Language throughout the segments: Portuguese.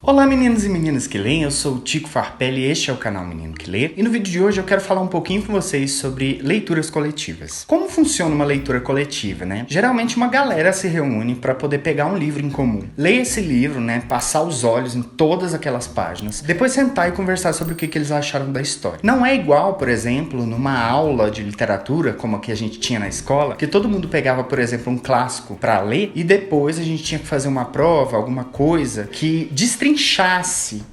Olá meninos e meninas que leem, eu sou o Tico Farpelli e este é o canal Menino que Lê. E no vídeo de hoje eu quero falar um pouquinho com vocês sobre leituras coletivas. Como funciona uma leitura coletiva, né? Geralmente uma galera se reúne para poder pegar um livro em comum, ler esse livro, né? Passar os olhos em todas aquelas páginas, depois sentar e conversar sobre o que eles acharam da história. Não é igual, por exemplo, numa aula de literatura, como a que a gente tinha na escola, que todo mundo pegava, por exemplo, um clássico para ler e depois a gente tinha que fazer uma prova, alguma coisa que destrinchasse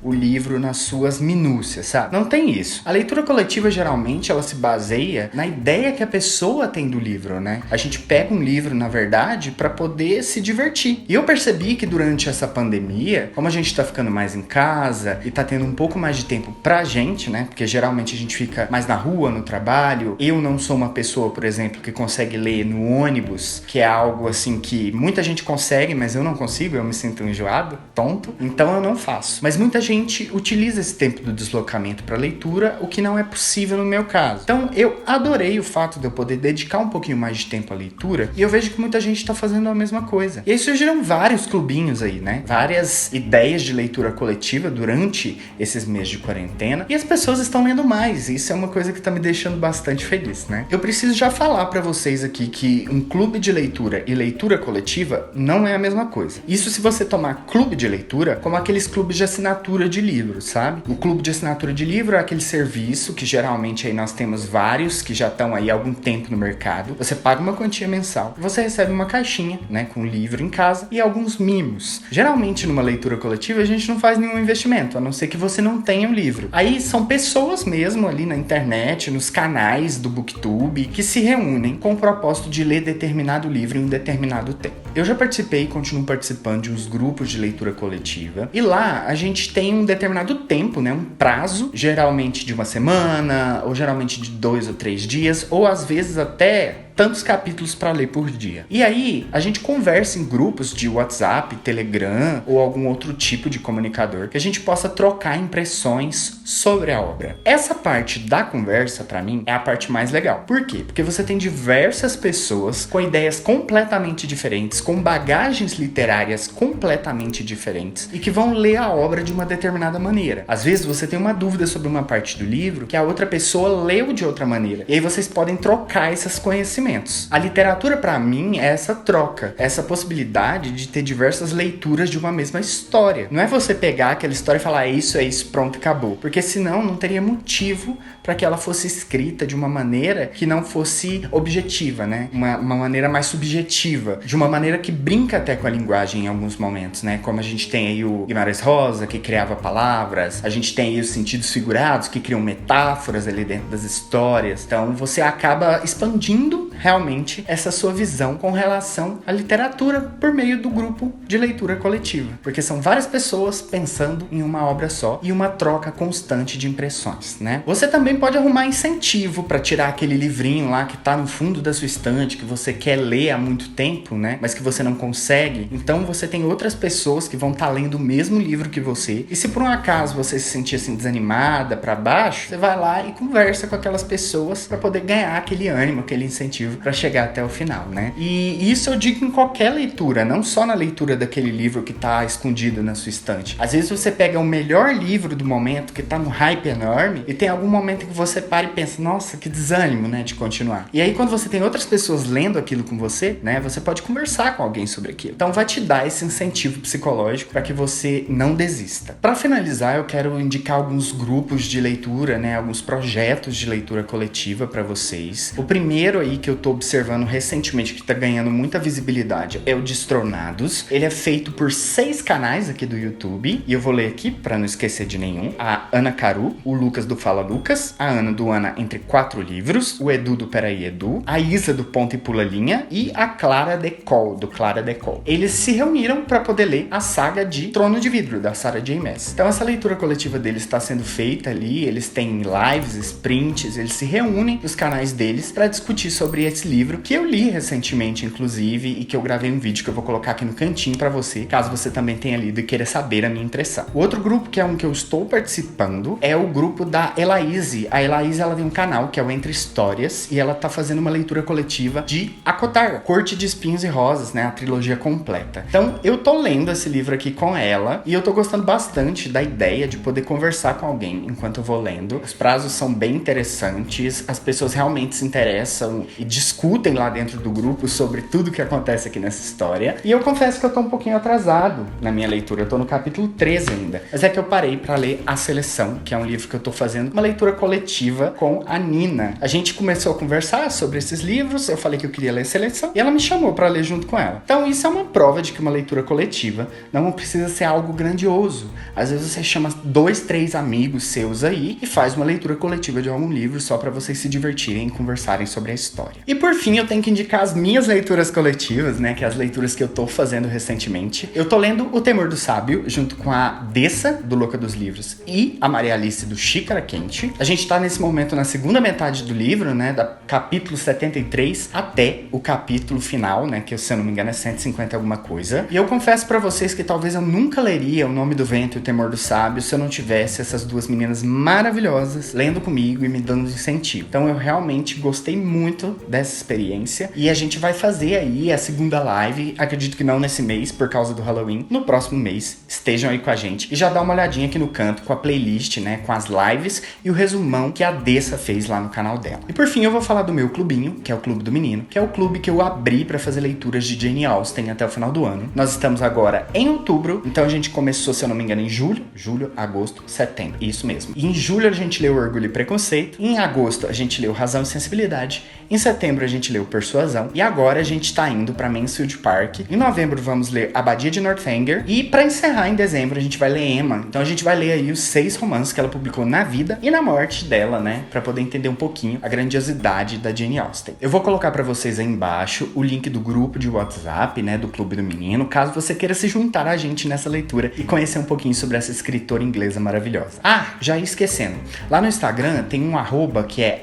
o livro nas suas minúcias, sabe? Não tem isso. A leitura coletiva, geralmente, ela se baseia na ideia que a pessoa tem do livro, né? A gente pega um livro, na verdade, para poder se divertir. E eu percebi que durante essa pandemia, como a gente tá ficando mais em casa e tá tendo um pouco mais de tempo pra gente, né? Porque geralmente a gente fica mais na rua, no trabalho. Eu não sou uma pessoa, por exemplo, que consegue ler no ônibus, que é algo assim que muita gente consegue, mas eu não consigo, eu me sinto enjoado, tonto. Então eu não faço. Mas muita gente utiliza esse tempo do deslocamento para leitura, o que não é possível no meu caso. Então eu adorei o fato de eu poder dedicar um pouquinho mais de tempo à leitura e eu vejo que muita gente está fazendo a mesma coisa. E aí surgiram vários clubinhos aí, né? Várias ideias de leitura coletiva durante esses meses de quarentena e as pessoas estão lendo mais. Isso é uma coisa que tá me deixando bastante feliz, né? Eu preciso já falar para vocês aqui que um clube de leitura e leitura coletiva não é a mesma coisa. Isso se você tomar clube de leitura como aqueles clubes de assinatura de livros, sabe? O clube de assinatura de livro é aquele serviço que geralmente aí nós temos vários que já estão aí há algum tempo no mercado. Você paga uma quantia mensal, você recebe uma caixinha, né, com livro em casa e alguns mimos. Geralmente numa leitura coletiva a gente não faz nenhum investimento, a não ser que você não tenha um livro. Aí são pessoas mesmo ali na internet, nos canais do BookTube, que se reúnem com o propósito de ler determinado livro em um determinado tempo. Eu já participei e continuo participando de uns grupos de leitura coletiva e lá a gente tem um determinado tempo, né, um prazo, geralmente de uma semana, ou geralmente de 2 ou 3 dias, ou às vezes até tantos capítulos para ler por dia. E aí, a gente conversa em grupos de WhatsApp, Telegram ou algum outro tipo de comunicador que a gente possa trocar impressões sobre a obra. Essa parte da conversa, para mim, é a parte mais legal. Por quê? Porque você tem diversas pessoas com ideias completamente diferentes, com bagagens literárias completamente diferentes e que vão ler a obra de uma determinada maneira. Às vezes, você tem uma dúvida sobre uma parte do livro que a outra pessoa leu de outra maneira. E aí vocês podem trocar esses conhecimentos. A literatura, para mim, é essa troca, essa possibilidade de ter diversas leituras de uma mesma história. Não é você pegar aquela história e falar é isso, pronto, acabou. Porque senão não teria motivo para que ela fosse escrita de uma maneira que não fosse objetiva, né? Uma maneira mais subjetiva, de uma maneira que brinca até com a linguagem em alguns momentos, né? Como a gente tem aí o Guimarães Rosa, que criava palavras, a gente tem aí os sentidos figurados, que criam metáforas ali dentro das histórias. Então você acaba expandindo realmente essa sua visão com relação à literatura por meio do grupo de leitura coletiva, porque são várias pessoas pensando em uma obra só e uma troca constante de impressões, né? Você também pode arrumar incentivo para tirar aquele livrinho lá que tá no fundo da sua estante, que você quer ler há muito tempo, né? Mas que você não consegue. Então você tem outras pessoas que vão estar lendo o mesmo livro que você. E se por um acaso você se sentir assim desanimada, para baixo, você vai lá e conversa com aquelas pessoas para poder ganhar aquele ânimo, aquele incentivo para chegar até o final, né? E isso eu digo em qualquer leitura, não só na leitura daquele livro que tá escondido na sua estante. Às vezes você pega o melhor livro do momento, que tá num hype enorme, e tem algum momento que você para e pensa, nossa, que desânimo, né, de continuar. E aí quando você tem outras pessoas lendo aquilo com você, né, você pode conversar com alguém sobre aquilo. Então vai te dar esse incentivo psicológico para que você não desista. Para finalizar, eu quero indicar alguns grupos de leitura, né, alguns projetos de leitura coletiva para vocês. O primeiro aí que eu tô observando recentemente que tá ganhando muita visibilidade é o Destronados. Ele é feito por 6 canais aqui do YouTube e eu vou ler aqui para não esquecer de nenhum. A Ana Caru, o Lucas do Fala Lucas, a Ana do Ana Entre 4 Livros, o Edu do Peraí Edu, a Isa do Ponta e Pula Linha e a Clara Decol, do Clara Decol. Eles se reuniram para poder ler a saga de Trono de Vidro, da Sarah J. Maas. Então essa leitura coletiva deles está sendo feita ali, eles têm lives, sprints, eles se reúnem nos canais deles para discutir sobre esse livro, que eu li recentemente, inclusive, e que eu gravei um vídeo que eu vou colocar aqui no cantinho pra você, caso você também tenha lido e queira saber a minha impressão. O outro grupo, que é um que eu estou participando, é o grupo da Elaíse. A Elaíse, ela tem um canal que é o Entre Histórias, e ela tá fazendo uma leitura coletiva de ACOTAR, Corte de Espinhos e Rosas, né, a trilogia completa. Então, eu tô lendo esse livro aqui com ela, e eu tô gostando bastante da ideia de poder conversar com alguém enquanto eu vou lendo. Os prazos são bem interessantes, as pessoas realmente se interessam e discutem lá dentro do grupo sobre tudo que acontece aqui nessa história. E eu confesso que eu tô um pouquinho atrasado na minha leitura, eu tô no capítulo 13 ainda. Mas é que eu parei pra ler A Seleção, que é um livro que eu tô fazendo uma leitura coletiva com a Nina. A gente começou a conversar sobre esses livros, eu falei que eu queria ler A Seleção, e ela me chamou pra ler junto com ela. Então isso é uma prova de que uma leitura coletiva não precisa ser algo grandioso. Às vezes você chama 2, 3 amigos seus aí e faz uma leitura coletiva de algum livro só pra vocês se divertirem e conversarem sobre a história. E por fim, eu tenho que indicar as minhas leituras coletivas, né, que é as leituras que eu tô fazendo recentemente. Eu tô lendo O Temor do Sábio, junto com a Dessa, do Louca dos Livros, e a Maria Alice, do Xícara Quente. A gente tá nesse momento na segunda metade do livro, né, da capítulo 73 até o capítulo final, né, que se eu não me engano é 150 alguma coisa. E eu confesso pra vocês que talvez eu nunca leria O Nome do Vento e O Temor do Sábio se eu não tivesse essas duas meninas maravilhosas lendo comigo e me dando incentivo. Então eu realmente gostei muito dessa experiência, e a gente vai fazer aí a segunda live, acredito que não nesse mês por causa do Halloween, no próximo mês. Estejam aí com a gente e já dá uma olhadinha aqui no canto com a playlist, né, com as lives e o resumão que a Dessa fez lá no canal dela. E por fim eu vou falar do meu clubinho, que é o Clube do Menino, que é o clube que eu abri pra fazer leituras de Jane Austen até o final do ano. Nós estamos agora em outubro, então a gente começou, se eu não me engano, em julho, agosto, setembro, isso mesmo. E em julho a gente leu Orgulho e Preconceito, em agosto a gente leu Razão e Sensibilidade, em setembro a gente leu Persuasão, e agora a gente tá indo pra Mansfield Park. Em novembro vamos ler Abadia de Northanger, e pra encerrar em dezembro a gente vai ler Emma. Então a gente vai ler aí os 6 romances que ela publicou na vida e na morte dela, né, pra poder entender um pouquinho a grandiosidade da Jane Austen. Eu vou colocar pra vocês aí embaixo o link do grupo de WhatsApp, né, do Clube do Menino, caso você queira se juntar a gente nessa leitura e conhecer um pouquinho sobre essa escritora inglesa maravilhosa. Ah, já ia esquecendo. Lá no Instagram tem um arroba que é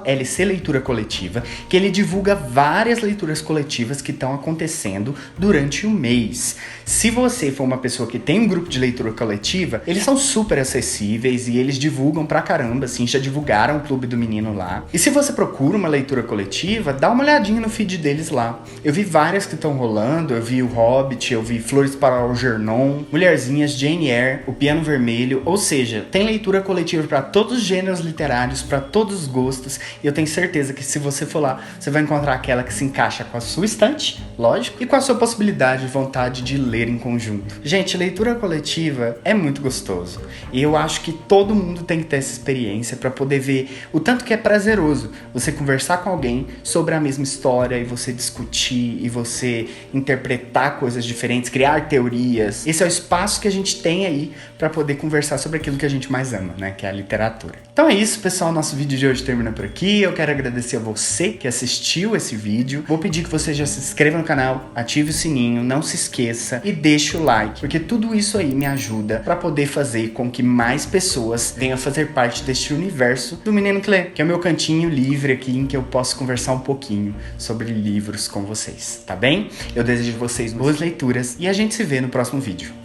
@LC Leitura Coletiva, que ele divulga várias leituras coletivas que estão acontecendo durante o mês. Se você for uma pessoa que tem um grupo de leitura coletiva, eles são super acessíveis e eles divulgam pra caramba, assim, já divulgaram o Clube do Menino lá. E se você procura uma leitura coletiva, dá uma olhadinha no feed deles lá. Eu vi várias que estão rolando, eu vi o Hobbit, eu vi Flores para Algernon, Mulherzinhas, Jane Eyre, O Piano Vermelho, ou seja, tem leitura coletiva para todos os gêneros literários, para todos os gostos, e eu tenho certeza que se você for lá, você vai encontrar aquela que se encaixa com a sua estante, lógico, e com a sua possibilidade e vontade de ler em conjunto. Gente, leitura coletiva é muito gostoso, e eu acho que todo mundo tem que ter essa experiência para poder ver o tanto que é prazeroso você conversar com alguém sobre a mesma história e você discutir e você interpretar coisas diferentes, criar teorias. Esse é o espaço que a gente tem aí para poder conversar sobre aquilo que a gente mais ama, né, que é a literatura. Então é isso, pessoal, nosso vídeo de hoje termina por aqui. Eu quero agradecer a você que assistiu esse vídeo. Vou pedir que você já se inscreva no canal, ative o sininho, não se esqueça e deixe o like, porque tudo isso aí me ajuda para poder fazer com que mais pessoas venham fazer parte deste universo do Menino que Lê, que é o meu cantinho livre aqui em que eu posso conversar um pouquinho sobre livros com vocês, tá bem? Eu desejo a vocês boas leituras e a gente se vê no próximo vídeo.